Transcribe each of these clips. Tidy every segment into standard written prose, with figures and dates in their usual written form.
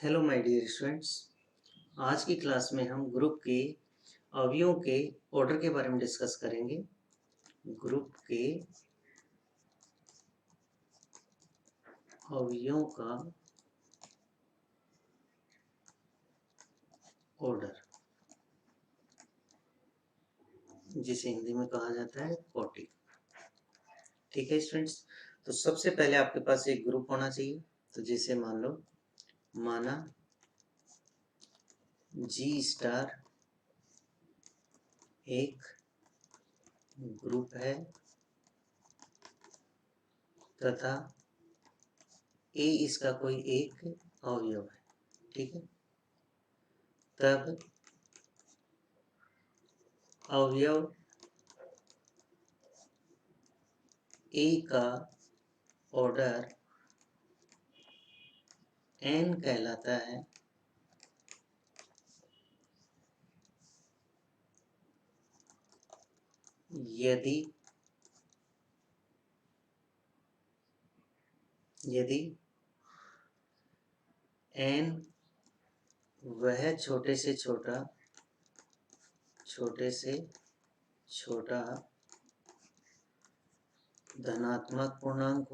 Hello my dear students. आज की class में हम ग्रुप के अवयवों के ऑर्डर के बारे में डिस्कस करेंगे। ग्रुप के अवयवों का ऑर्डर, जिसे हिंदी में कहा जाता है कोटि। ठीक है स्टूडेंट्स, तो सबसे पहले आपके पास एक ग्रुप होना चाहिए। तो जैसे मान लो, माना जी स्टार एक ग्रुप है तथा ए इसका कोई एक अवयव है। ठीक है, तब अवयव ए का ऑर्डर n कहलाता है यदि यदि n वह छोटे से छोटा धनात्मक पूर्णांक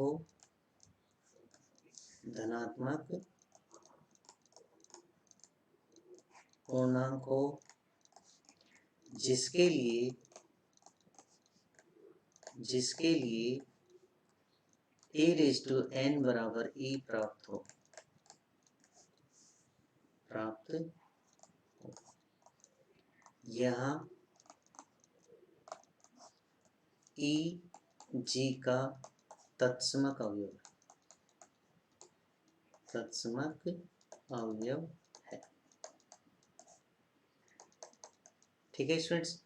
हो जिसके लिए a रेज़ टू n बराबर e प्राप्त हो। यहाँ e g का तत्समक अवयव है। ठीक है स्टूडेंट्स,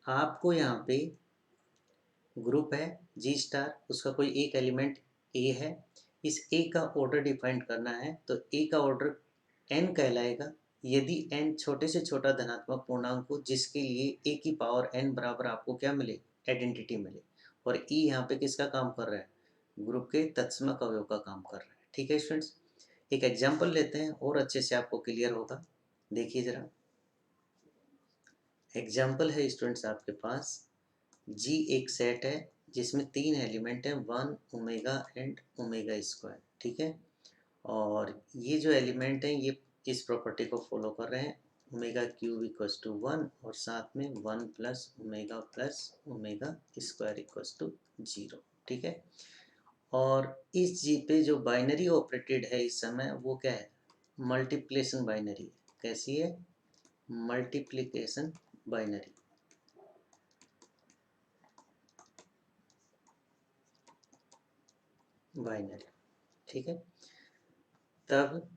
आपको यहाँ पे ग्रुप है जी स्टार, उसका कोई एक एलिमेंट ए है। इस ए का ऑर्डर डिफाइन करना है, तो ए का ऑर्डर n कहलाएगा यदि n छोटे से छोटा धनात्मक पूर्णांक हो जिसके लिए a की पावर n बराबर आपको क्या मिले, आइडेंटिटी मिले। और e यहाँ पे किसका काम कर रहा है, ग्रुप के तत्समक अवयव का काम कर रहा है। ठीक है स्टूडेंट्स, एक एग्जाम्पल लेते हैं और अच्छे से आपको क्लियर होगा। देखिए जरा, एग्जाम्पल है स्टूडेंट्स आपके पास जी एक सेट है जिसमें तीन एलिमेंट हैं, 1 ओमेगा एंड ओमेगा स्क्वायर। ठीक है, और ये जो एलिमेंट हैं ये इस प्रॉपर्टी को फॉलो कर रहे हैं, ओमेगा क्यूब इक्वल्स टू 1 और साथ में 1 plus omega square equals to 0। ठीक है, और इस जी पे जो बाइनरी ऑपरेटेड है इस समय वो क्या है, मल्टीप्लिकेशन बाइनरी। कैसी है, मल्टीप्लिकेशन बाइनरी। ठीक है, तब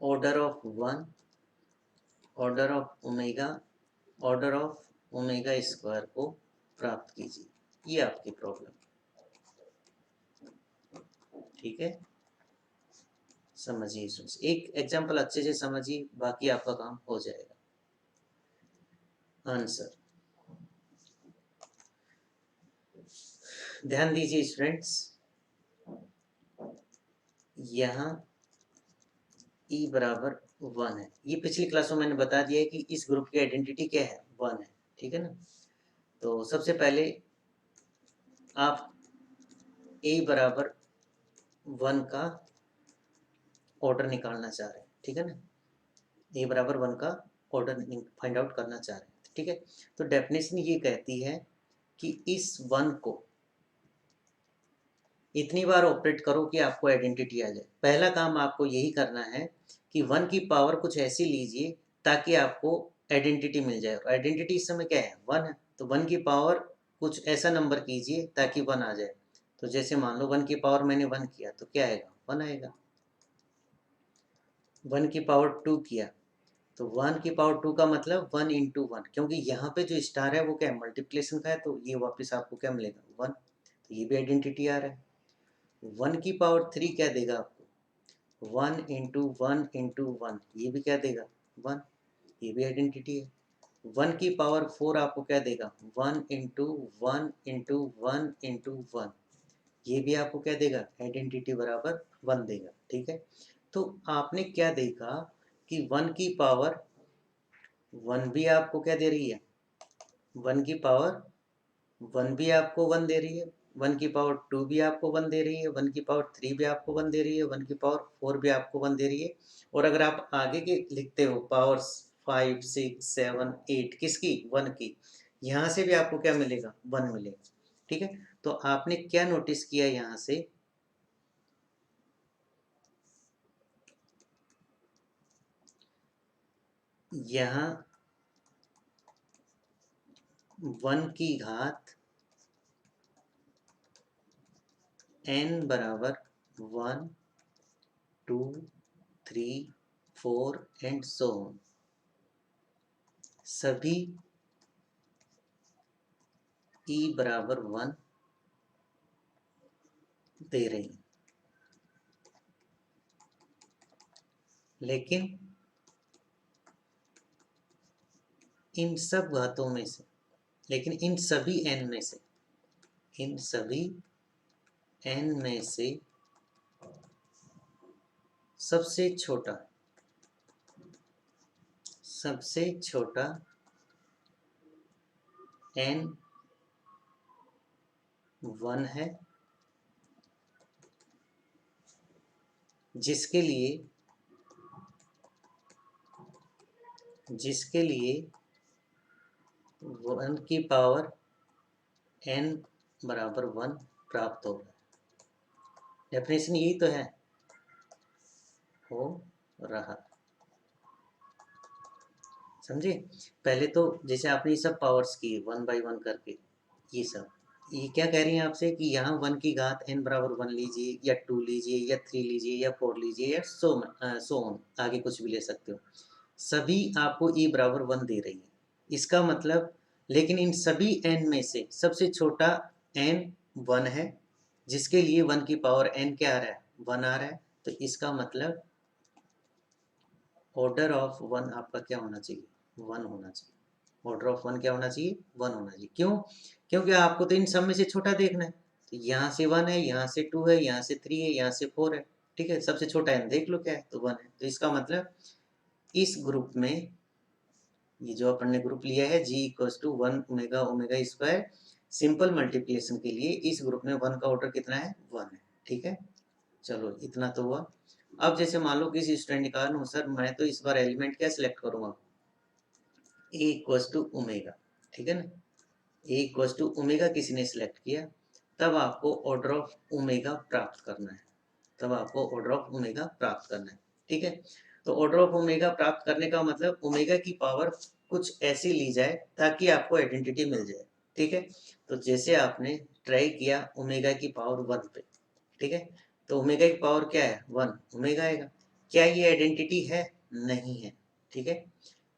order of 1, order of omega square को प्राप्त कीजिए। ये आपकी प्रॉब्लम। ठीक है, समझिए स्टूडेंट्स, एक एग्जांपल अच्छे से समझिए, बाकी आपका काम हो जाएगा। आंसर ध्यान दीजिए स्टूडेंट्स, यहाँ e बराबर 1 है। ये पिछली क्लास में मैंने बता दिया है कि इस ग्रुप की आइडेंटिटी क्या है, 1 है। ठीक है ना, तो सबसे पहले आप a बराबर 1 का ऑर्डर निकालना चाह रहे हैं। ठीक है ना, a बराबर 1 का ऑर्डर फाइंड आउट करना चाह रहे हैं। ठीक है, तो डेफिनेशन ये कहती है कि इस 1 को इतनी बार ऑपरेट करो कि आपको आइडेंटिटी आ जाए। पहला काम आपको यही करना है कि 1 की पावर कुछ ऐसी लीजिए ताकि आपको आइडेंटिटी मिल जाए। और आइडेंटिटी इस समय क्या है, 1 है, तो 1 की पावर कुछ ऐसा नंबर कीजिए ताकि 1 आ जाए। तो जैसे मान लो 1 की पावर मैंने 1 किया तो क्या आएगा, 1 आएगा। 1 की पावर 2 किया तो 1 की पावर 2 का मतलब 1 इंटू 1, क्योंकि यहाँ पे जो स्टार है वो क्या है, मल्टीप्लिकेशन का है, तो ये वापस आपको क्या मिलेगा, 1। तो ये भी आइडेंटिटी आ रहा है। 1 की पावर 3 क्या देगा आपको, 1 इंटू 1, ये भी क्या देगा, 1। ये भी आइडेंटिटी है। 1 की पावर 4 आपको क्या देगा, 1 इंटू 1 इंटू 1 इंटू 1, ये भी आपको क्या देगा, आइडेंटिटी बराबर 1 देगा। ठीक है, तो आपने क्या देखा कि 1 की पावर 1 भी आपको क्या दे रही है, 1 की पावर 1 भी आपको 1 दे रही है, 1 की पावर 2 भी आपको 1 दे रही है, 1 की पावर 3 भी आपको 1 दे रही है, 1 की पावर 4 भी आपको 1 दे रही है। और अगर आप आगे के लिखते हो पावर्स 5, 6, 7, 8 किसकी, 1 की, यहाँ से भी आपको क्या मिलेगा, 1 मिलेगा। ठीक है, तो आपने क्या नोटिस किया यहाँ से, यहाँ 1 की घात n बराबर 1, 2, 3, 4 एंड सो ऑन, सभी e बराबर 1 दे रही हैं। लेकिन इन सब घातों में से, लेकिन इन सभी n में से, इन सभी n में से सबसे छोटा, सबसे छोटा n 1 है, जिसके लिए 1 की पावर n बराबर 1 प्राप्त होगा। डेफिनेशन यही तो है, हो रहा, समझे। पहले तो जैसे आपने ये सब पावर्स किए 1 बाई 1 करके, ये सब, ये क्या कह रही हैं आपसे कि यहाँ 1 की घात n बराबर 1 लीजिए, या 2 लीजिए, या 3 लीजिए, या 4 लीजिए, या सो ऑन, आगे कुछ भी ले सकते हो, सभी आपको e बराबर 1 दे रही है। इसका मतलब, लेकिन इन सभी n में से सबसे छोटा n 1 है, जिसके लिए 1 की पावर n क्या आ रहा है, 1 आ रहा है। तो इसका मतलब ऑर्डर ऑफ 1 आपका क्या होना चाहिए, 1 होना चाहिए। ऑर्डर ऑफ 1 क्या होना चाहिए, 1 होना चाहिए। क्यों, क्योंकि आपको तो इन सब में से छोटा देखना है। तो यहाँ से 1 है, यहाँ से 2 है, यहाँ से 3 है, यहाँ से 4 है। ठीक है, सबसे छोटा n देख लो क्या है, तो 1 है। तो इसका मतलब इस ग्रुप में, ये जो अपन ने ग्रुप लिया है g equals to 1 omega omega square, simple multiplication के लिए इस ग्रुप में 1 का ऑर्डर कितना है, 1 है। ठीक है, चलो इतना तो हुआ। अब जैसे मान लो किसी स्टूडेंट ने कहा सर मैं तो इस बार एलिमेंट क्या सिलेक्ट करूंगा, ए इक्वल्स टू ओमेगा। ठीक है ना, ए इक्वल्स टू ओमेगा किसी ने सिलेक्ट किया, तब आपको ऑर्डर ऑफ ओमेगा प्राप्त करना है, तब आपको ऑर्डर ऑफ ओमेगा प्राप्त करना है। ठीक है, तो ऑर्डर ऑफ ओमेगा प्राप्त करने का मतलब ओमेगा की पावर कुछ ऐसी ली जाए ताकि आपको आइडेंटिटी मिल जाए। ठीक है, तो जैसे आपने ट्राई किया ओमेगा की पावर 1 पे, ठीक है, तो ओमेगा की पावर क्या है, 1 ओमेगा आएगा। क्या ये आइडेंटिटी है, नहीं है। ठीक है,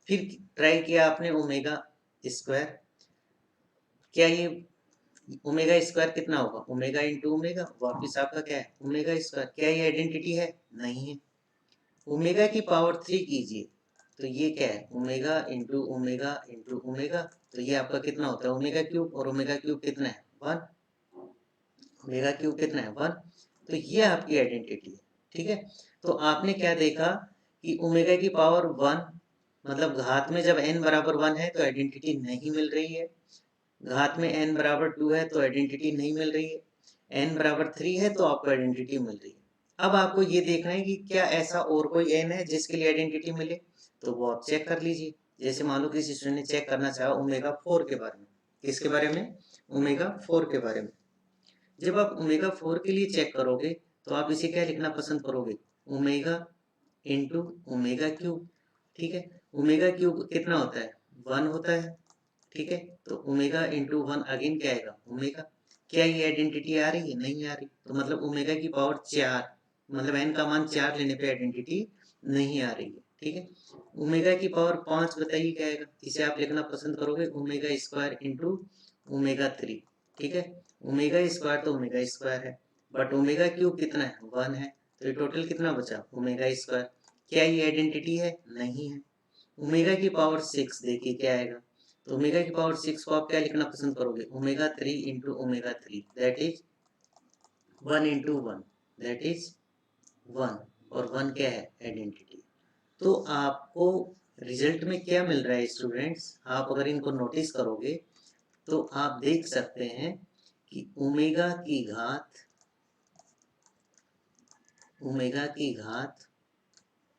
फिर ट्राई किया आपने ओमेगा स्क्वायर, क्या ये ओमेगा स्क्वायर कितना होगा, ओमेगा इंटू ओमेगा, वापिस आपका क्या है, ओमेगा स्क्वायर। क्या ये आइडेंटिटी है, नहीं है। ओमेगा की पावर 3 कीजिए, तो ये क्या है, omega into omega into omega, तो ये आपका कितना होता है, ओमेगा क्यूब, और ओमेगा क्यूब कितना है, 1, ओमेगा क्यूब कितना है, 1। तो ये आपकी आइडेंटिटी है। ठीक है, तो आपने क्या देखा कि ओमेगा की पावर 1, मतलब घात में जब n बराबर 1 है तो आइडेंटिटी नहीं मिल रही है, घात में n बराबर 2 है तो आइडेंटिटी नहीं मिल रही है, n बराबर 3 है तो आपको आइडेंटिटी मिल रही है। अब आपको ये देखना है कि क्या ऐसा और कोई n है जिसके लिए आइडेंटिटी मिले, तो वो आप चेक कर लीजिए। जैसे मान लो किसी स्टूडेंट ने चेक करना चाहा ओमेगा 4 के बारे में, किसके बारे में, ओमेगा 4 के बारे में। जब आप ओमेगा 4 के लिए चेक करोगे तो आप इसे क्या लिखना पसंद करोगे, ओमेगा इंटू ओमेगा क्यूब। ठीक है, ओमेगा क्यूब कितना होता है, 1 होता है। ठीक है, तो ओमेगा इंटू 1 अगेन क्या आएगा, ओमेगा। क्या ये आइडेंटिटी आ रही है, नहीं आ रही, तो मतलब ओमेगा की पावर 4, मतलब n का मान 4 लेने पे आइडेंटिटी नहीं आ रही है। ठीक है, ओमेगा की पावर 5 बताइए क्या आएगा, इसे आप लिखना पसंद करोगे ओमेगा स्क्वायर इंटू ओमेगा 3। ठीक है, ओमेगा स्क्वायर तो ओमेगा स्क्वायर है, बट ओमेगा क्यूब कितना है, 1 है, तो ये टोटल कितना बचा, ओमेगा स्क्वायर। क्या ये आइडेंटिटी है, नहीं है। ओमेगा की पावर 6 देखिए क्या आएगा, तो ओमेगा की पावर 6 को आप क्या लिखना पसंद करोगे, omega 3 into omega 3, that is 1 into 1 that is 1, और 1 क्या है? आइडेंटिटी। तो आपको रिजल्ट में क्या मिल रहा है स्टूडेंट्स? आप अगर इनको नोटिस करोगे तो आप देख सकते हैं कि ओमेगा की घात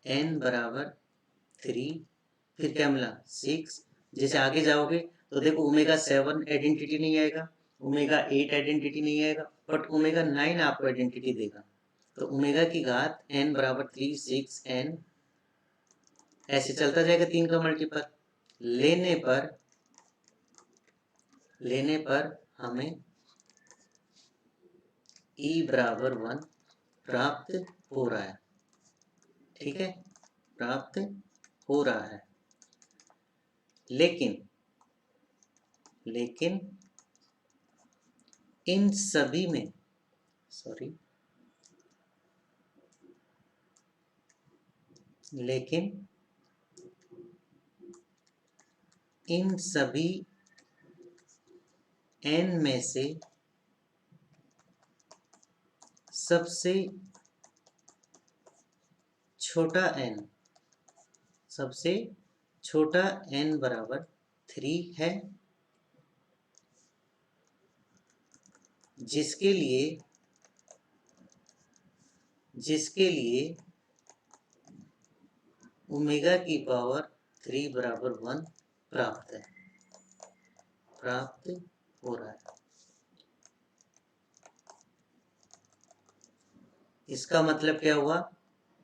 n बराबर 3, फिर क्या मिला? 6। जैसे आगे जाओगे तो देखो ओमेगा 7 आइडेंटिटी नहीं आएगा, ओमेगा 8 आइडेंटिटी नहीं आएगा, बट ओमेगा 9 आपको आइडेंटिटी देगा। तो ओमेगा की घात n बराबर 3, 6 n ऐसे चलता जाएगा, 3 का मल्टीपल लेने पर हमें e बराबर 1 प्राप्त हो रहा है। ठीक है, प्राप्त हो रहा है। लेकिन इन सभी में लेकिन इन सभी n में से सबसे छोटा n बराबर 3 है, जिसके लिए ओमेगा की पावर 3 बराबर 1 प्राप्त हो रहा है। इसका मतलब क्या हुआ?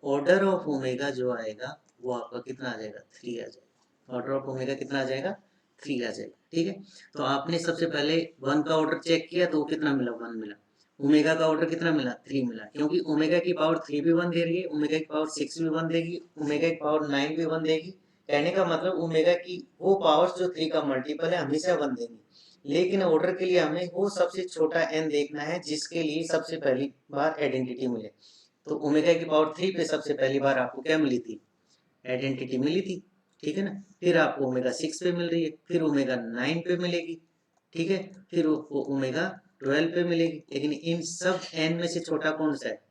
ऑर्डर ऑफ ओमेगा जो आएगा वो आपका कितना आ जाएगा? 3 आ जाएगा। ऑर्डर ऑफ ओमेगा कितना आ जाएगा? 3 आ जाएगा। ठीक है, तो आपने सबसे पहले 1 का ऑर्डर चेक किया तो कितना मिला? 1 मिला। ओमेगा का ऑर्डर कितना मिला? 3 मिला, क्योंकि ओमेगा की पावर 3 भी 1 दे रही है, ओमेगा की पावर 6 भी 1 देगी, ओमेगा की पावर 9 भी 1 देगी। कहने का मतलब ओमेगा की वो पावर्स जो 3 का मल्टीपल है हमेशा 1 देंगी। लेकिन ऑर्डर के लिए हमें वो सबसे छोटा n देखना है जिसके लिए सबसे पहली बार आइडेंटिटी मिले। तो ओमेगा की पावर 3 पे सबसे पहली बार आपको क्या मिली थी? आइडेंटिटी मिली थी। ठीक है ना, फिर आपको ओमेगा 6 पे मिल रही है, फिर ओमेगा 9 पे मिलेगी। ठीक है, फिर वो ओमेगा 12 पे मिलेगी। लेकिन इन सब n में से छोटा कौन सा है?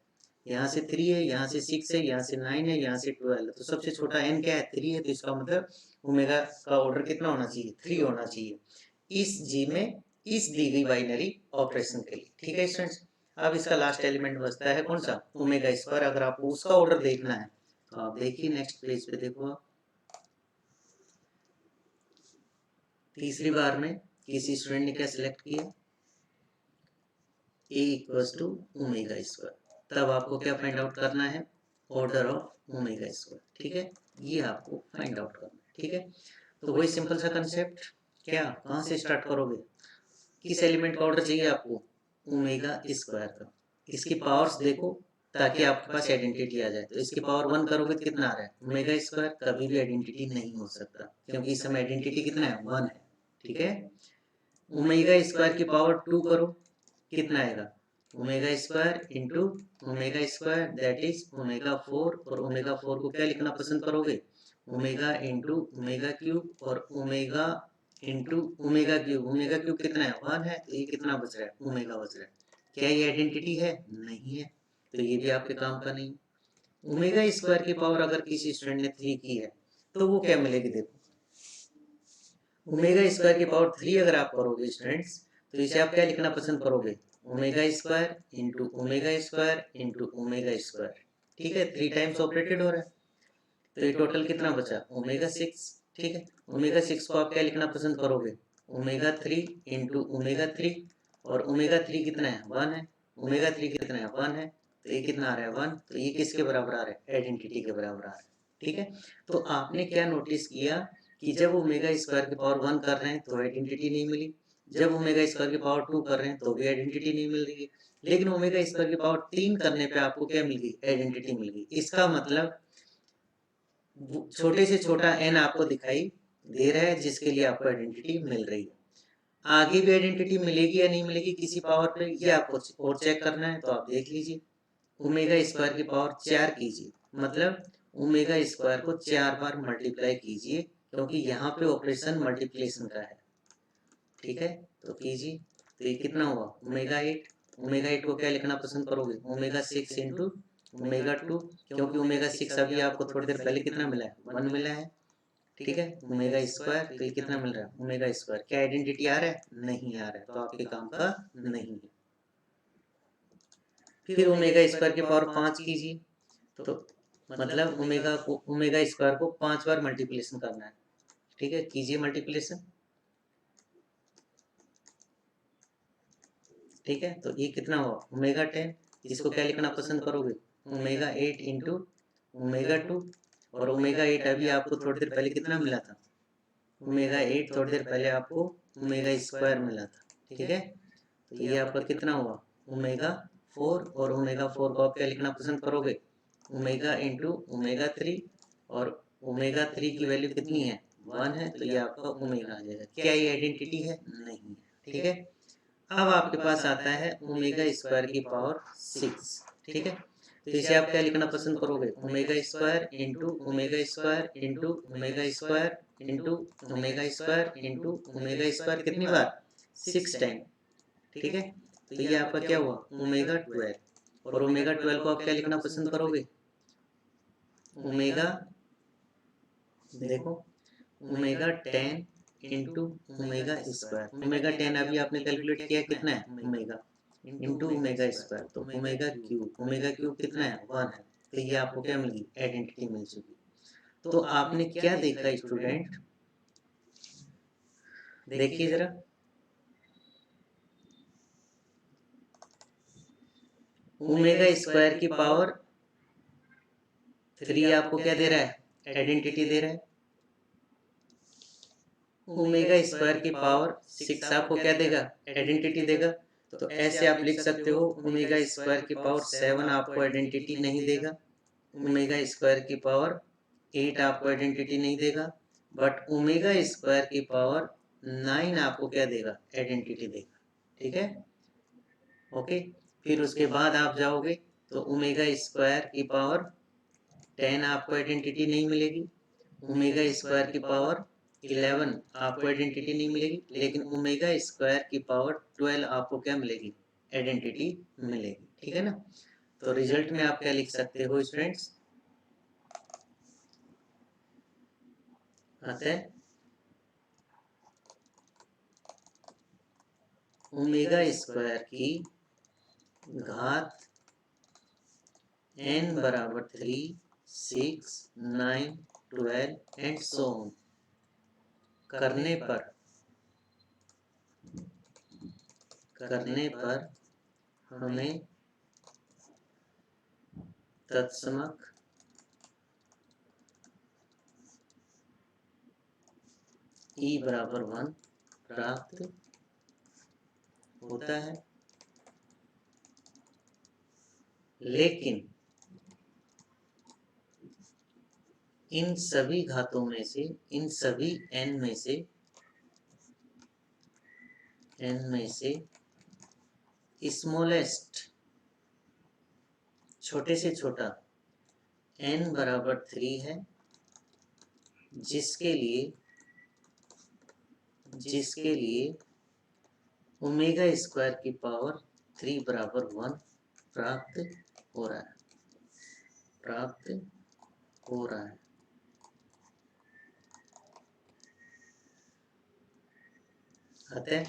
यहाँ से 3 है, यहाँ से 6 है, यहाँ से 9 है, यहाँ से 12 है, तो सबसे छोटा n क्या है? 3 है। तो इसका मतलब ओमेगा का ऑर्डर कितना होना चाहिए? 3 होना चाहिए इस जी में, इस दी गई बाइनरी ऑपरेशन के लिए। ठीक है स्टूडेंट्स, अब इसका लास्ट एलिमेंट बचता है कौन सा? Omega square. अगर आपको उसका ऑर्डर देखना है तो आप देखिए नेक्स्ट पेज पे देखो आप। तीसरी बार में किसी स्टूडेंट ने क्या सिलेक्ट किया? a equals to omega square. तब आपको क्या फाइंड आउट करना है? Order of omega square. ठीक है, ये आपको फाइंड आउट करना है। ठीक है, तो वही सिंपल सा कंसेप्ट। क्या, कहाँ से स्टार्ट करोगे? किस एलिमेंट का ऑर्डर चाहिए आपको? ओमेगा स्क्वायर का। इसकी पावर्स देखो ताकि आपके पास आइडेंटिटी आ जाए। तो इसकी पावर 1 करोगे तो कितना आ रहा है? Omega square. कभी भी आइडेंटिटी नहीं हो सकता, क्योंकि इस समय आइडेंटिटी कितना है? 1 है। ठीक है, ओमेगा स्क्वायर की पावर 2 करो, कितना आएगा? Omega square into omega square that is omega 4। और ओमेगा 4 को क्या लिखना पसंद करोगे? ओमेगा इंटू ओमेगा क्यूब और omega into omega cube. Omega cube कितना है? 1 है, तो ये कितना बच रहा है? ओमेगा बच रहा है। क्या ये आइडेंटिटी है? नहीं है, तो ये भी आपके काम का नहीं। ओमेगा स्क्वायर की पावर अगर किसी स्टूडेंट ने 3 की है तो वो क्या मिलेगी? देखो, ओमेगा स्क्वायर की पावर 3 अगर आप करोगे स्टूडेंट्स तो इसे आप क्या लिखना पसंद करोगे? Omega square into omega square into omega square. ठीक है, 3 टाइम्स ऑपरेटेड हो रहा है, तो ये टोटल कितना बचा? ओमेगा 6। ठीक है, ओमेगा 6 को आप क्या लिखना पसंद करोगे? Omega 3 into omega 3। और ओमेगा 3 कितना है? 1 है। ओमेगा 3 कितना है? 1 है, तो ये कितना आ रहा है? 1। तो ये किसके बराबर आ रहा है? आइडेंटिटी के बराबर आ रहा है। ठीक है, तो आपने क्या नोटिस किया कि जब ओमेगा स्क्वायर की पावर 1 कर रहे हैं तो आइडेंटिटी नहीं मिली, जब ओमेगा स्क्वायर की पावर 2 कर रहे हैं तो भी आइडेंटिटी नहीं मिल रही है, लेकिन ओमेगा स्क्वायर की पावर 3 करने पे आपको क्या मिल गई? आइडेंटिटी मिल गई। इसका मतलब छोटे से छोटा n आपको दिखाई दे रहा है जिसके लिए आपको आइडेंटिटी मिल रही है। आगे भी आइडेंटिटी मिलेगी या नहीं मिलेगी किसी पावर पे, ये आपको और चेक करना है। तो आप देख लीजिए, ओमेगा स्क्वायर की पावर 4 कीजिए, मतलब ओमेगा स्क्वायर को 4 बार मल्टीप्लाई कीजिए, क्योंकि यहाँ पे ऑपरेशन मल्टीप्लिकेशन का है। ठीक है, तो कीजिए, तो ये कितना हुआ? ओमेगा 8। ओमेगा 8 को क्या लिखना पसंद करोगे? ओमेगा 6 इंटू ओमेगा 2, क्योंकि ओमेगा 6 अभी आपको थोड़ी देर पहले कितना मिला है? 1 मिला है, ठीक है। ओमेगा स्क्वायर, तो ये कितना मिल रहा है? Omega square. क्या आइडेंटिटी आ रहा है? नहीं आ रहा है, तो आपके काम का नहीं है। फिर ओमेगा स्क्वायर की पावर 5 कीजिए, तो मतलब ओमेगा स्क्वायर को 5 बार मल्टीप्लिकेशन करना है, ठीक है। कीजिए मल्टीप्लिकेशन, ठीक है। तो ये कितना हुआ? ओमेगा 10। इसको क्या लिखना पसंद करोगे? ओमेगा 8 इंटू ओमेगा 2, और ओमेगा 8 अभी आपको थोड़ी देर पहले कितना मिला था? ओमेगा 8 थोड़ी देर पहले आपको ओमेगा स्क्वायर मिला था, ठीक है। तो ये आपका कितना हुआ? ओमेगा 4, और ओमेगा 4 को आप क्या लिखना पसंद करोगे? ओमेगा इंटू ओमेगा 3, और ओमेगा 3 की वैल्यू कितनी है? 1 है, तो ये आपका ओमेगा आ जाएगा। क्या ये आइडेंटिटी है? नहीं है, ठीक है। अब आपके पास आता है ओमेगा स्क्वायर की पावर 6, ठीक है। तो इसे आप क्या लिखना पसंद करोगे? Omega square into omega square into omega square into omega square into omega square, कितनी बार? 6 टाइम, ठीक है। तो ये आपका क्या हुआ? ओमेगा 12। और ओमेगा 12 को आप क्या लिखना पसंद करोगे? ओमेगा, देखो, omega 10 into omega square. Omega 10 अभी आपने कैलकुलेट किया कितना है? ओमेगा इंटू ओमेगा स्क्वायर, तो ओमेगा क्यूब कितना है? 1 है। तो ये आपको क्या मिली? आइडेंटिटी मिल चुकी। तो आपने क्या देखा स्टूडेंट? देखिए जरा, ओमेगा स्क्वायर की पावर 3 आपको क्या दे रहा है? आइडेंटिटी दे रहा है। ओमेगा स्क्वायर की पावर 6 आपको क्या देगा? आइडेंटिटी देगा। तो ऐसे आप लिख सकते हो, ओमेगा स्क्वायर की पावर 7 आपको आइडेंटिटी नहीं देगा, ओमेगा स्क्वायर की पावर 8 आपको आइडेंटिटी नहीं देगा, बट ओमेगा स्क्वायर की पावर 9 आपको क्या देगा? आइडेंटिटी देगा, ठीक है। ओके, फिर उसके बाद आप जाओगे तो ओमेगा स्क्वायर की पावर 10 आपको आइडेंटिटी नहीं मिलेगी, ओमेगा स्क्वायर की पावर 11 आपको आइडेंटिटी नहीं मिलेगी, लेकिन ओमेगा स्क्वायर की पावर 12 आपको क्या मिलेगी? आइडेंटिटी मिलेगी, ठीक है ना। तो रिजल्ट में आप क्या लिख सकते हो स्टूडेंट्स? अतः ओमेगा स्क्वायर की घात n बराबर 3, 6, 9, 12 एंड सो ऑन करने पर हमें तत्समक e बराबर 1 प्राप्त होता है। लेकिन इन सभी घातों में से, इन सभी n में से स्मॉलेस्ट, छोटे से छोटा n बराबर 3 है, जिसके लिए ओमेगा स्क्वायर की पावर 3 बराबर 1 प्राप्त हो रहा है। अतः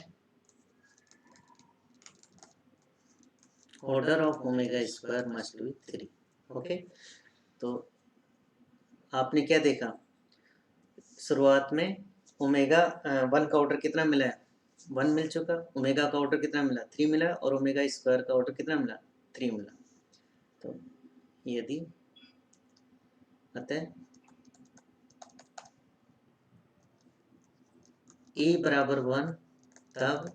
order of omega square must be 3। Okay, तो आपने क्या देखा? शुरुआत में ओमेगा 1 का ऑर्डर कितना मिला है? 1 मिल चुका। ओमेगा का ऑर्डर कितना मिला? 3 मिला। और ओमेगा स्क्वायर का ऑर्डर कितना मिला? 3 मिला। तो यदि अतः e बराबर 1, तब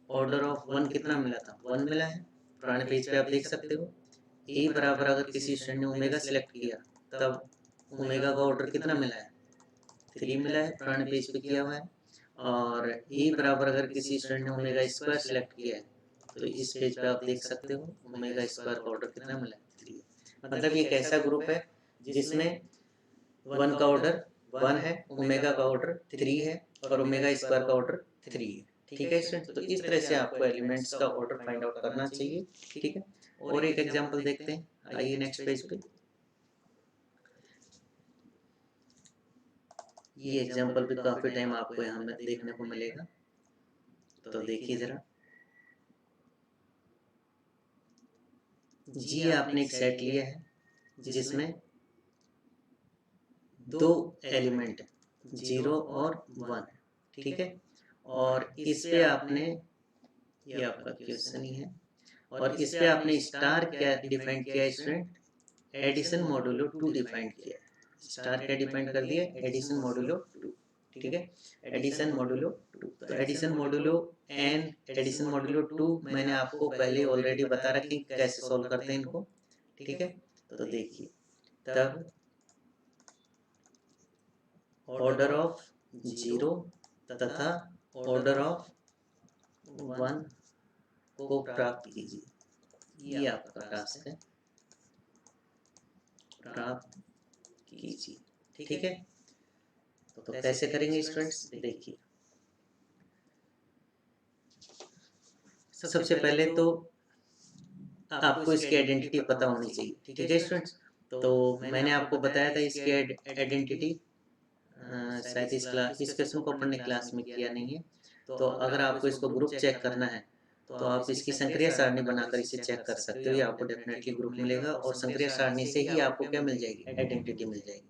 ऑर्डर ऑफ 1 कितना मिला था? 1 मिला है। पुराने पेज पे आप देख सकते हो। e बराबर अगर किसी स्टूडेंट ने ओमेगा सेलेक्ट किया, तब ओमेगा का ऑर्डर कितना मिला है? 3 मिला है, पुराने पेज पे किया हुआ है। और e बराबर अगर किसी स्टूडेंट ने ओमेगा स्क्वायर सेलेक्ट किया है, तो इस पेज पे आप देख सकते हो ओमेगा स्क्वायर का ऑर्डर कितना मिला है? 3। मतलब ये एक ऐसा ग्रुप है जिसमें 1 का ऑर्डर 1 है, ओमेगा का ऑर्डर 3 है, और ओमेगा स्क्वायर का ऑर्डर 3 है, ठीक है स्टूडेंट, तो इस तरह से आपको एलिमेंट्स का ऑर्डर फाइंड आउट करना चाहिए। ठीक है, और एक एग्जांपल देखते हैं, आइए नेक्स्ट पेज पे। ये एग्जांपल भी काफी टाइम आपको यहाँ में देखने को मिलेगा, तो देखिए जरा। जी आपने एक सेट लिया है जिसमें दो एलिमेंट 0 और 1, ठीक है, और इस पे आपने, ये आपका क्वेश्चन ही है, और इस पे आपने स्टार क्या डिफाइन किया स्टूडेंट, एडिशन मॉडुलो 2 डिफाइन किया। स्टार क्या डिफाइन कर दिया, एडिशन मॉडुलो 2, ठीक है, एडिशन मॉडुलो 2। तो addition modulo N, addition modulo 2 मैंने आपको पहले ऑलरेडी बता रखी कैसे सॉल्व करते हैं इनको, ठीक है। तो देखिए, तब ऑर्डर ऑफ 0 तथा ऑर्डर ऑफ 1 को प्राप्त कीजिए। ये आपका टास्क है, प्राप्त कीजिए, ठीक है। तो कैसे करेंगे स्टूडेंट्स, देखिए। सबसे पहले तो आपको इसकी आइडेंटिटी पता होनी चाहिए, ठीक है स्टूडेंट्स। तो मैंने आपको बताया था इसकी आइडेंटिटी, शायद इस क्वेश्चन को अपन ने क्लास में किया नहीं है। तो अगर आपको इसको ग्रुप चेक करना है तो आप इसकी संक्रिया सारणी बनाकर इसे चेक कर सकते हो, ये आपको डेफिनेटली ग्रुप मिलेगा, और संक्रिया सारणी से ही आपको क्या मिल जाएगी, आइडेंटिटी मिल जाएगी।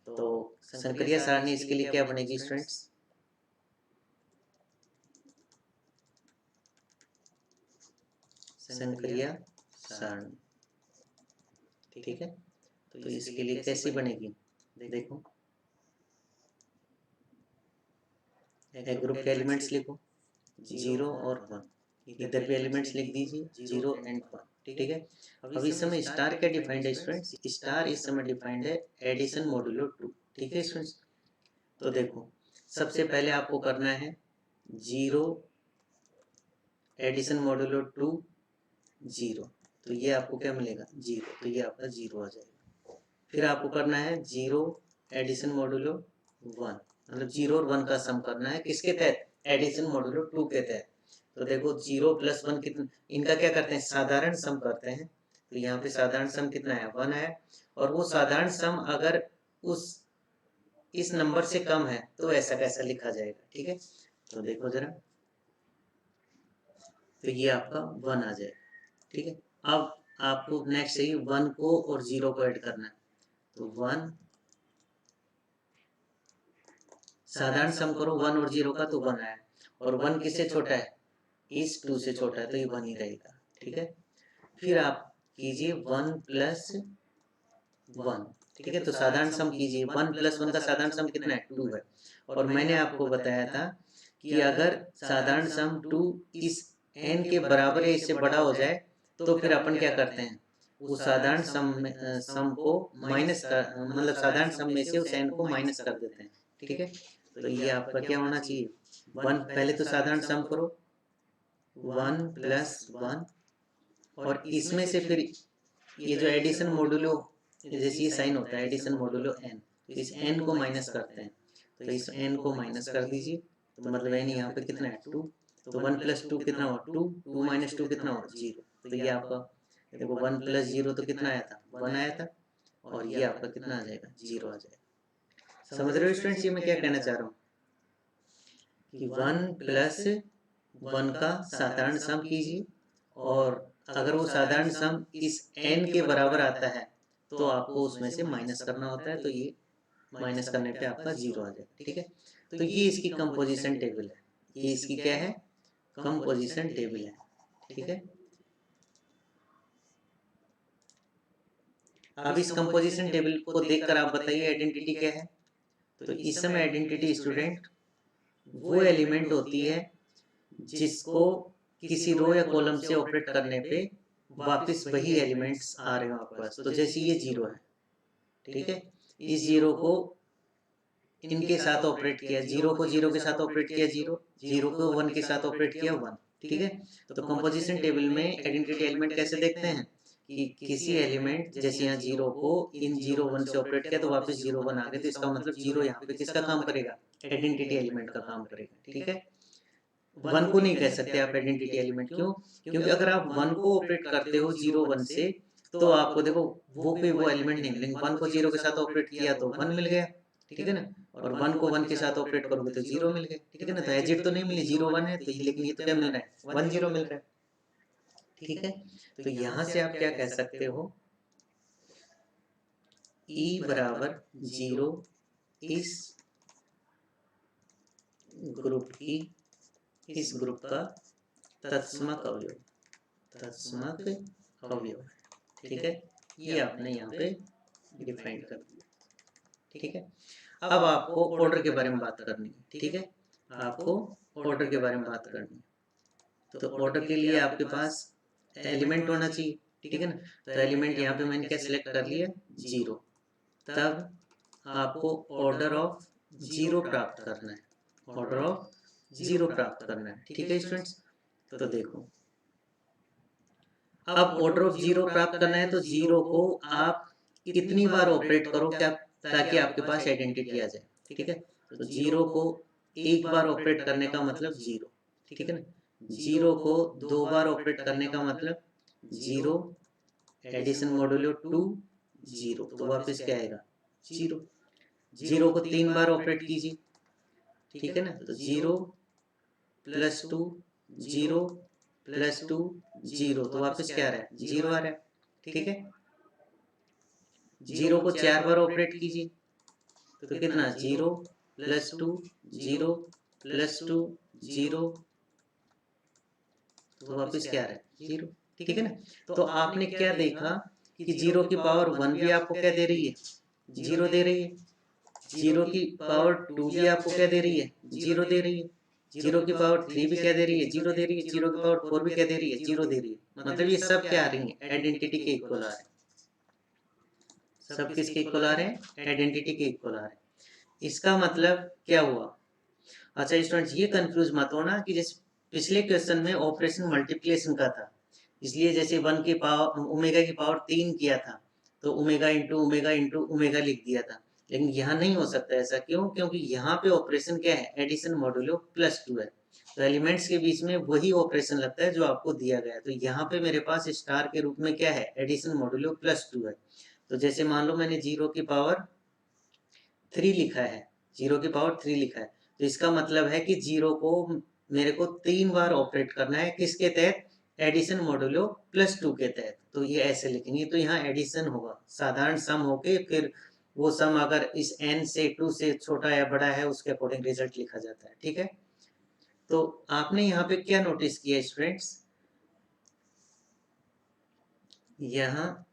तो संक्रिया सारणी इसके लिए क्या बनेगी स्टूडेंट्स, संक्रिया सारणी, ठीक है। तो इसके लिए कैसी बनेगी, देखो, ग्रुप के एलिमेंट्स लिखो 0 और 1, इधर भी एलिमेंट्स लिख दीजिए 0 एंड 1, ठीक है। अब इस समय स्टार क्या डिफाइंड है स्टूडेंट्स, स्टार इस समय डिफाइंड है एडिशन मॉडुलो 2, ठीक है स्टूडेंट्स। तो देखो, सबसे पहले आपको करना है 0 एडिशन मॉडुलो 2 0, तो ये आपको क्या मिलेगा 0, तो ये आपका 0 आ जाएगा। फिर आपको करना है 0 एडिशन मॉडुलो 1, मतलब 0 और 1 का सम करना है, किसके तहत, एडिशन मॉडुलो 2 के तहत। तो देखो 0 प्लस 1 कितना, इनका क्या करते हैं, साधारण सम करते हैं। तो यहाँ पे साधारण सम कितना है, 1 है, और वो साधारण सम अगर उस इस नंबर से कम है तो ऐसा कैसा लिखा जाएगा, ठीक है। तो देखो जरा, तो ये आपका 1 आ जाएगा, ठीक है। अब आपको नेक्स्ट ही 1 को और 0 को ऐड करना है, तो 1 साधारण सम करो 1 और 0 का, तो 1 आया, और 1 किससे छोटा है, इस 2 से छोटा है, तो ये 1 ही रहेगा, ठीक है। फिर आप कीजिए 1 प्लस 1, ठीक है। तो साधारण सम कीजिए, 1 प्लस 1 का साधारण सम कितना है, 2 है, और मैंने आपको बताया था कि अगर साधारण सम 2 इस n के बराबर या इससे बड़ा हो जाए तो फिर अपन क्या करते हैं, उस साधारण सम को माइनस कर, मतलब साधारण सम में से उस n को माइनस कर देते हैं, ठीक है। तो ये आपका क्या होना चाहिए, 1, पहले तो साधारण सम करो 1 प्लस 1, और इसमें से फिर ये जो एडिशन मॉडुलो, जैसे ये साइन होता है एडिशन मॉडुलो n, तो इस n को माइनस करते हैं, तो इस n को माइनस कर दीजिए, तो मतलब n यहाँ पे कितना है 2, तो 1 प्लस 2 कितना हुआ 2, 2 माइनस 2 कितना हुआ 0, तो ये आपका देखो 1 प्लस 0 तो कितना आया था, 1 आया था, और ये आपका कितना आ जाएगा, 0 आ जाएगा। समझ रहे हो स्टूडेंट्स, ये मैं क्या कहना चाह रहा हूँ कि 1 प्लस 1 का साधारण सम कीजिए, और अगर वो साधारण सम इस n के बराबर आता है तो आपको उसमें से माइनस करना होता है, तो ये माइनस करने पे आपका 0 आ जाएगा, ठीक है। तो ये इसकी कंपोजिशन टेबल है, ये इसकी क्या है, कंपोजिशन टेबल है, ठीक है। अब इस कंपोजिशन टेबल को देखकर आप बताइए आइडेंटिटी क्या है। तो इस समय आइडेंटिटी स्टूडेंट वो एलिमेंट होती है जिसको किसी रो या कॉलम से ऑपरेट करने पे वापस वही एलिमेंट्स आ रहे हो आपके पास। तो जैसे ये 0 है, ठीक है, इस 0 को इनके साथ ऑपरेट किया, 0 को 0 के साथ ऑपरेट किया 0, 0 को 1 के साथ ऑपरेट किया 1, ठीक है। तो कंपोजिशन टेबल में आइडेंटिटी एलिमेंट कैसे देखते हैं कि किसी एलिमेंट, जैसे यहाँ 0 को इन 0 1 से ऑपरेट किया तो वापस 0 1 आ गए, तो इसका मतलब 0 यहाँ पे किसका काम करेगा, आइडेंटिटी एलिमेंट का काम करेगा, ठीक है। वन को नहीं कह सकते आप आइडेंटिटी एलिमेंट, क्यों? क्योंकि अगर आप वन को ऑपरेट करते हो 0 1 से, तो आपको देखो वो एलिमेंट नहीं मिलेंगे। 1 को 0 के साथ ऑपरेट किया तो 1 मिल गया, ठीक है ना, और 1 को 1 के साथ ऑपरेट करोगे तो 0 मिल गया, ठीक है ना। तो एजिट तो नहीं मिली, 0 1 है तो लेकिन ये तो क्या मिल रहा है, 1 0 मिल रहा है, ठीक है। तो यहाँ से आप क्या कह सकते हो, E बराबर 0 इस ग्रुप की, इस ग्रुप का तत्समक अवयव, तत्समक अवयव, ठीक है। ये आपने यहाँ पे डिफाइन कर दिया, ठीक है। अब आपको ऑर्डर के बारे में बात करनी है, ठीक है, आपको ऑर्डर के बारे में बात करनी है। तो ऑर्डर के लिए आपके पास एलिमेंट होना चाहिए, ठीक है ना। तो एलिमेंट यहाँ पे मैंने क्या सिलेक्ट कर लिया, 0। तब आपको ऑर्डर ऑफ 0 प्राप्त करना है, ऑर्डर ऑफ 0 प्राप्त करना है, ठीक है स्टूडेंट्स। तो देखो, अब ऑर्डर ऑफ 0 प्राप्त करना है तो 0 को आप कितनी बार ऑपरेट करो क्या, ताकि आपके पास आइडेंटिटी आ जाए, ठीक है। तो 0 को एक बार ऑपरेट करने का मतलब 0, ठीक है ना। 0 को 2 बार ऑपरेट करने का मतलब 0 एडिशन मॉडुलो 2 0, तो वापस क्या आएगा, 0। 0 को 3 बार ऑपरेट कीजिए, ठीक है ना, तो 0 प्लस 2 0 प्लस 2 0, तो वापस क्या आ रहा है, 0 आ रहा है, ठीक है। 0 को 4 बार ऑपरेट कीजिए तो कितना, 0 प्लस 2 0 प्लस 2 0, तो वापस क्या आ रहा है, 0, ठीक है ना। तो आपने क्या देखा कि 0 की पावर 1 भी आपको क्या दे रही है, 0 दे रही है। 0 की पावर 2 भी आपको क्या दे रही है, 0 दे रही है। 0 की पावर 3 भी क्या दे रही है, 0 दे रही है। 0 की पावर 4 भी क्या दे रही है, 0 दे रही है। मतलब ये सब क्या आ रही है, आइडेंटिटी के इक्वल आ रहे हैं। सब किसके इक्वल आ रहे हैं, आइडेंटिटी के इक्वल आ रहे हैं। इसका मतलब क्या हुआ। अच्छा स्टूडेंट्स, ये कंफ्यूज मत होना कि जैसे पिछले क्वेश्चन में ऑपरेशन मल्टीप्लिकेशन का था, इसलिए जैसे 1 की पावर ओमेगा की पावर 3 किया था तो ओमेगा इंटू ओमेगा लिख दिया था। लेकिन यहाँ नहीं हो सकता ऐसा, क्यों? क्योंकि यहाँ पे ऑपरेशन क्या है, एडिशन मॉडुलो +2 है, तो एलिमेंट्स के बीच में वही ऑपरेशन लगता है जो आपको दिया गया है। तो यहाँ पे मेरे पास स्टार के रूप में क्या है, एडिशन मॉडुलो +2 है। तो जैसे मान लो मैंने 0 की पावर 3 लिखा है, 0 की पावर 3 लिखा है, तो इसका मतलब है कि 0 को मेरे को 3 बार ऑपरेट करना है, किसके तहत, एडिशन मॉडुलो +2 के तहत। तो ये ऐसे लिखेंगे, तो यहाँ एडिशन होगा, साधारण सम होके फिर वो सम अगर इस n से 2 से छोटा या बड़ा है उसके अकॉर्डिंग रिजल्ट लिखा जाता है, ठीक है। तो आपने यहाँ पे क्या नोटिस किया स्टूडेंट्स, यहाँ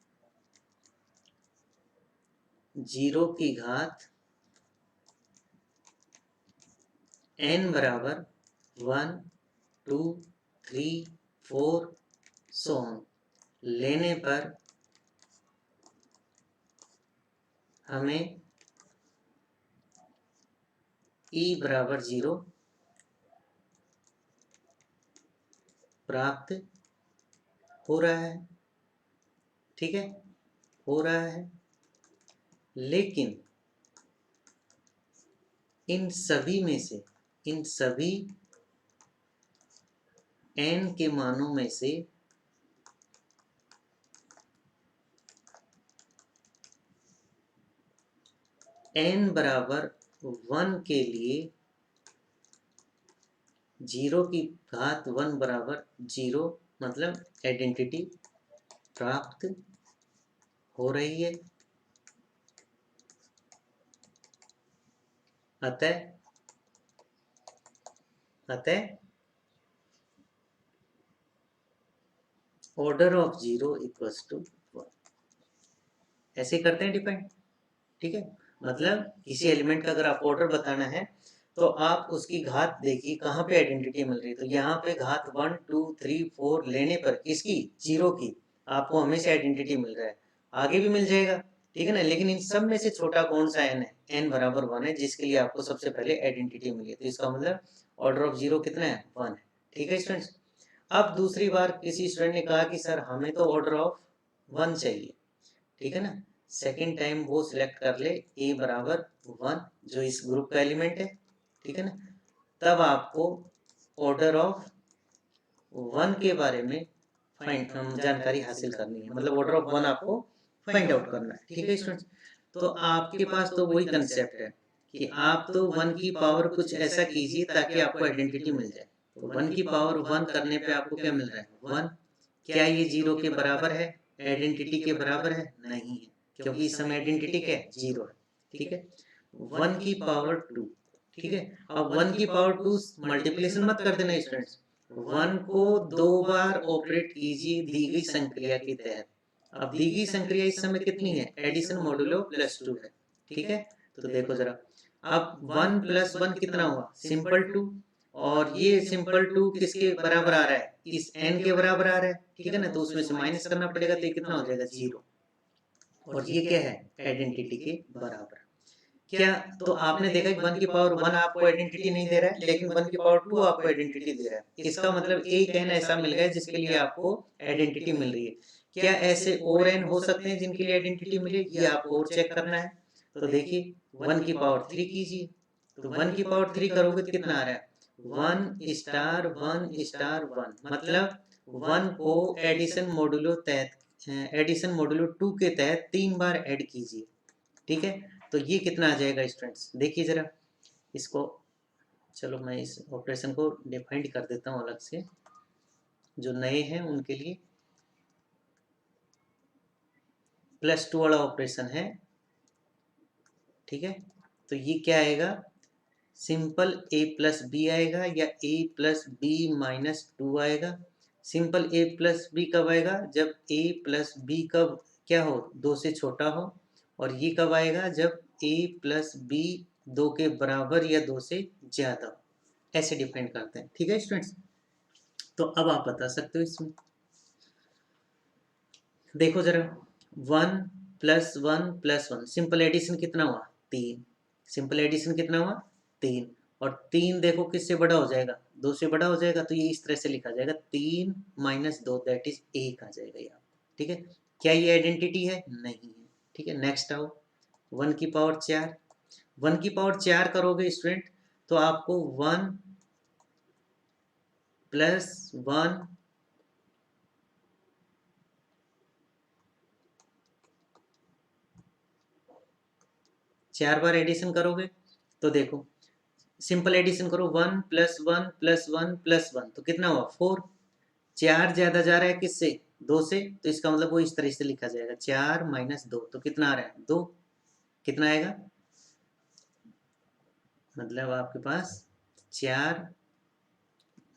0 की घात n बराबर 1 2 3 4 सो ऑन लेने पर हमें E बराबर 0 प्राप्त हो रहा है, ठीक है, हो रहा है। लेकिन इन सभी में से, इन सभी n के मानों में से n बराबर 1 के लिए 0 की घात 1 बराबर 0 मतलब आइडेंटिटी प्राप्त हो रही है। अतः ऑर्डर ऑफ 0 इक्वल्स टू 1, ऐसे करते हैं डिपेंड, ठीक है। मतलब किसी एलिमेंट का अगर आप ऑर्डर बताना है तो आप उसकी घात देखिए कहाँ पे आइडेंटिटी मिल रही है। तो यहाँ पे घात 1 2 3 4 लेने पर किसकी, 0 की, आपको हमेशा आइडेंटिटी मिल रहा है, आगे भी मिल जाएगा, ठीक है ना। लेकिन इन सब में से छोटा कौन सा n है, n बराबर 1 है, जिसके लिए आपको सबसे पहले आइडेंटिटी मिली है। तो इसका मतलब ऑर्डर ऑफ 0 कितना है, 1 है, ठीक है स्टूडेंट्स। अब दूसरी बार किसी स्टूडेंट ने कहा कि सर हमें तो ऑर्डर ऑफ 1 चाहिए, ठीक है ना। सेकेंड टाइम वो सिलेक्ट कर ले a बराबर 1 जो इस ग्रुप का एलिमेंट है, ठीक है ना। तब आपको ऑर्डर ऑफ वन के बारे में जानकारी हासिल करनी है, मतलब ऑर्डर ऑफ वन आपको फाइंड आउट करना है। ठीक है स्टूडेंट्स, तो आपके पास तो वही कंसेप्ट है कि आप तो वन की पावर कुछ ऐसा कीजिए ताकि आपको आइडेंटिटी मिल जाए। तो वन की पावर वन करने पे आपको क्या मिल रहा है, वन। क्या ये जीरो के बराबर है, आइडेंटिटी के बराबर है? नहीं है, क्योंकि इस समय आइडेंटिटी क्या है, जीरो है। ठीक है, वन की पावर टू। ठीक है, अब वन की पावर टू मल्टीप्लिकेशन मत कर देना स्टूडेंट्स, वन को दो बार ऑपरेट कीजिए दी गई संक्रिया के तहत। अब दी गई संक्रिया इस समय कितनी है, एडिशन मॉड्यूलो प्लस टू है। ठीक है, तो देखो जरा, अब वन प्लस वन कितना हुआ, सिंपल टू, और ये सिंपल टू किसके बराबर आ रहा है, इस एन के बराबर आ रहा है। ठीक है ना, तो उसमें से माइनस करना पड़ेगा, तो ये कितना हो जाएगा, जीरो। और ये क्या है, आइडेंटिटी के बराबर। क्या, तो आपने देखा कि वन की पावर वन आपको आइडेंटिटी नहीं दे रहा है, लेकिन वन की पावर टू आपको आइडेंटिटी दे रहा है। इसका मतलब एक एन ऐसा मिल गया जिसके लिए आपको आइडेंटिटी मिल रही है। क्या ऐसे और एन हो सकते हैं जिनके लिए आइडेंटिटी मिले, ये आपको और चेक करना है। तो देखिए, वन की पावर थ्री कीजिए, तो वन की पावर थ्री करोगे तो कितना आ रहा है, one star one star one, मतलब वन को एडिशन मॉड्यूलो तहत, एडिशन मॉड्यूलो टू के तहत 3 बार ऐड कीजिए। ठीक है, तो ये कितना आ जाएगा स्टूडेंट्स, देखिए जरा इसको। चलो मैं इस ऑपरेशन को डिफाइंड कर देता हूँ अलग से, जो नए हैं उनके लिए। प्लस टू वाला ऑपरेशन है। ठीक है, तो ये क्या आएगा, सिंपल ए प्लस बी आएगा या ए प्लस बी माइनस टू आएगा। सिंपल ए प्लस बी कब आएगा, जब ए प्लस बी कब क्या हो, दो से छोटा हो। और ये कब आएगा, जब ए प्लस बी दो के बराबर या दो से ज्यादा हो। ऐसे डिफाइन करते हैं। ठीक है स्टूडेंट्स, तो अब आप बता सकते हो इसमें, देखो जरा, one plus one, simple addition कितना हुआ, तीन। सिंपल एडिशन कितना हुआ, तीन। और तीन देखो किससे बड़ा हो जाएगा, दो से बड़ा हो जाएगा, तो ये इस तरह से लिखा जाएगा, तीन माइनस दो दैट इज एक आ जाएगा यहाँ। ठीक है, क्या ये आइडेंटिटी है, नहीं है। ठीक है, नेक्स्ट आओ, वन की पावर चार। वन की पावर चार करोगे स्टूडेंट, तो आपको वन प्लस वन चार बार एडिशन करोगे, तो देखो सिंपल एडिशन करो, one plus one plus one plus one, तो कितना हुआ, फोर। चार ज्यादा जा रहा है किससे, दो से, तो इसका मतलब वो इस तरह से लिखा जाएगा, चार माइनस दो, तो कितना आ रहा है, दो। कितना आएगा, मतलब आपके पास चार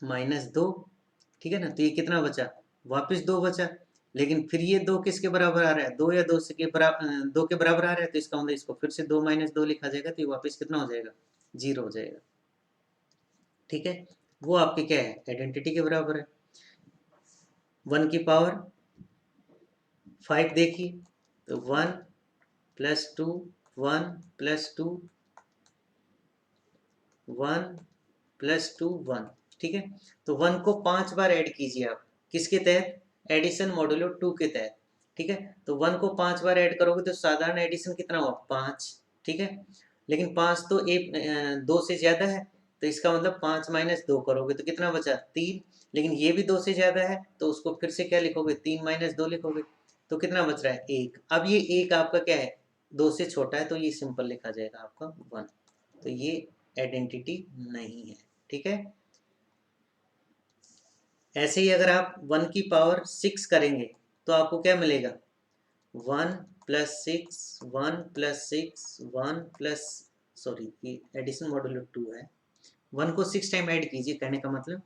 माइनस दो। ठीक है ना, तो ये कितना बचा, वापस दो बचा। लेकिन फिर ये दो किसके बराबर आ रहा है, दो या दो से के बराबर, दो के बराबर आ रहा है, तो इसका मतलब इसको फिर से दो माइनस दो लिखा जाएगा, तो ये वापस कितना हो जाएगा, जीरो हो जाएगा। ठीक है, वो आपके क्या है, आइडेंटिटी के बराबर है। वन की पावर फाइव देखिए, तो one plus two, one plus two, one plus two, one. ठीक है, तो वन को 5 बार ऐड कीजिए आप, किसके तहत, एडिशन मॉड्यूलो टू के तहत। ठीक है, तो वन को 5 बार ऐड करोगे तो साधारण एडिशन कितना हुआ, 5। ठीक है, लेकिन 5 तो एक दो से ज्यादा है, तो इसका मतलब 5 माइनस दो करोगे तो कितना बचा, 3। लेकिन ये भी दो से ज्यादा है, तो उसको फिर से क्या लिखोगे, 3 माइनस दो लिखोगे, तो कितना बच रहा है, एक। अब ये एक आपका क्या है, दो से छोटा है, तो ये सिंपल लिखा जाएगा आपका वन। तो ये आइडेंटिटी नहीं है। ठीक है, ऐसे ही अगर आप वन की पावर सिक्स करेंगे तो आपको क्या मिलेगा, one plus six, one plus six, one plus, sorry ये एडिशन मॉड्यूलो टू है। वन को 6 टाइम ऐड कीजिए, कहने का मतलब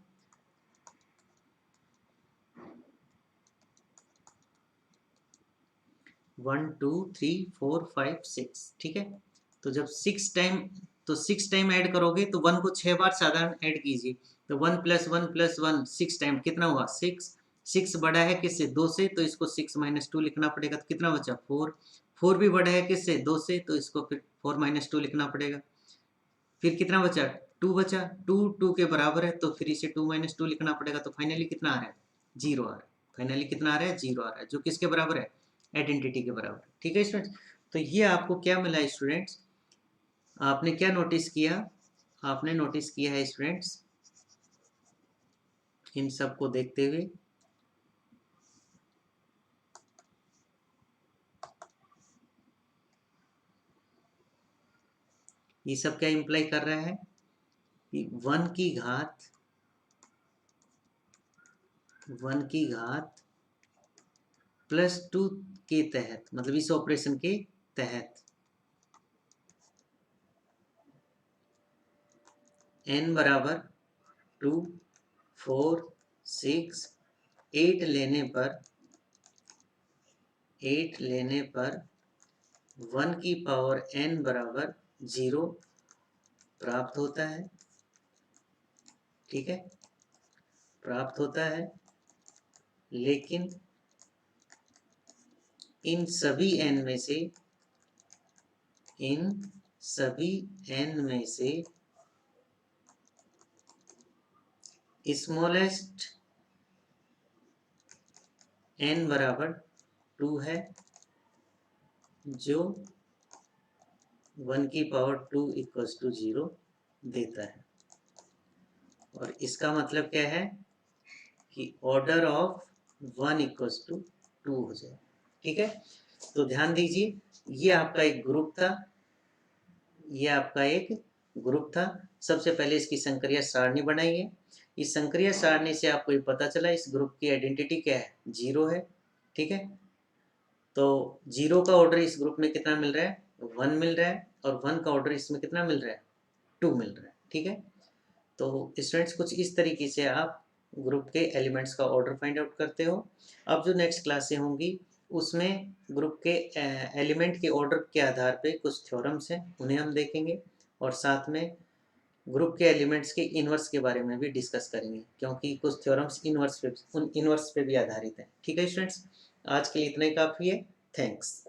one two three four five six. ठीक है, तो जब 6 टाइम ऐड करोगे तो वन को 6 बार साधारण ऐड कीजिए, तो वन प्लस वन 6 टाइम कितना हुआ, सिक्स। सिक्स बड़ा है किससे, दो से, तो इसको सिक्स माइनस टू लिखना पड़ेगा, तो कितना बचा, फोर। फोर भी बड़ा है किससे, दो से, तो इसको फिर फोर माइनस टू लिखना पड़ेगा। फिर कितना बचा, टू बचा, टू टू के बराबर है, तो फिर इसे टू माइनस टू लिखना पड़ेगा, तो फाइनली कितना आ रहा है, जीरो आ रहा है। फाइनली कितना आ रहा है, जीरो आ रहा है, जो किसके बराबर है, आइडेंटिटी के बराबर। ठीक है स्टूडेंट्स, तो ये आपको क्या मिला है स्टूडेंट्स, आपने क्या नोटिस किया, आपने नोटिस किया है स्टूडेंट्स इन सब को देखते हुए ये सब क्या इम्प्लाई कर रहा है कि 1 की घात +2 के तहत, मतलब इस ऑपरेशन के तहत n बराबर 2, 4, 6, 8 लेने पर 1 की पावर n बराबर 0 प्राप्त होता है। ठीक है, प्राप्त होता है, लेकिन इन सभी n में से स्मॉलेस्ट n बराबर 2 है, जो 1 की पावर 2 = 0 देता है। और इसका मतलब क्या है कि ऑर्डर ऑफ 1 = 2 हो जाए। ठीक है, तो ध्यान दीजिए, ये आपका एक ग्रुप था। सबसे पहले इसकी संक्रिया सारणी बनाइए। इस संक्रिया सारणी से आपको ये पता चला इस ग्रुप की आइडेंटिटी क्या है, 0 है। ठीक है, तो 0 का ऑर्डर इस ग्रुप में कितना मिल रहा है, 1 मिल रहा है, और 1 का ऑर्डर इसमें कितना मिल रहा है, 2 मिल रहा है। ठीक है, तो स्टूडेंट्स कुछ इस तरीके से आप ग्रुप के एलिमेंट्स का ऑर्डर फाइंड आउट करते हो। अब जो नेक्स्ट क्लासें होंगी उसमें ग्रुप के एलिमेंट के ऑर्डर के आधार पे कुछ थ्योरम्स हैं, उन्हें हम देखेंगे, और साथ में ग्रुप के एलिमेंट्स के इन्वर्स के बारे में भी डिस्कस करेंगे, क्योंकि कुछ थ्योरम्स इन्वर्स पे भी आधारित हैं। ठीक है स्टूडेंट्स, आज के लिए इतना ही काफ़ी है। थैंक्स।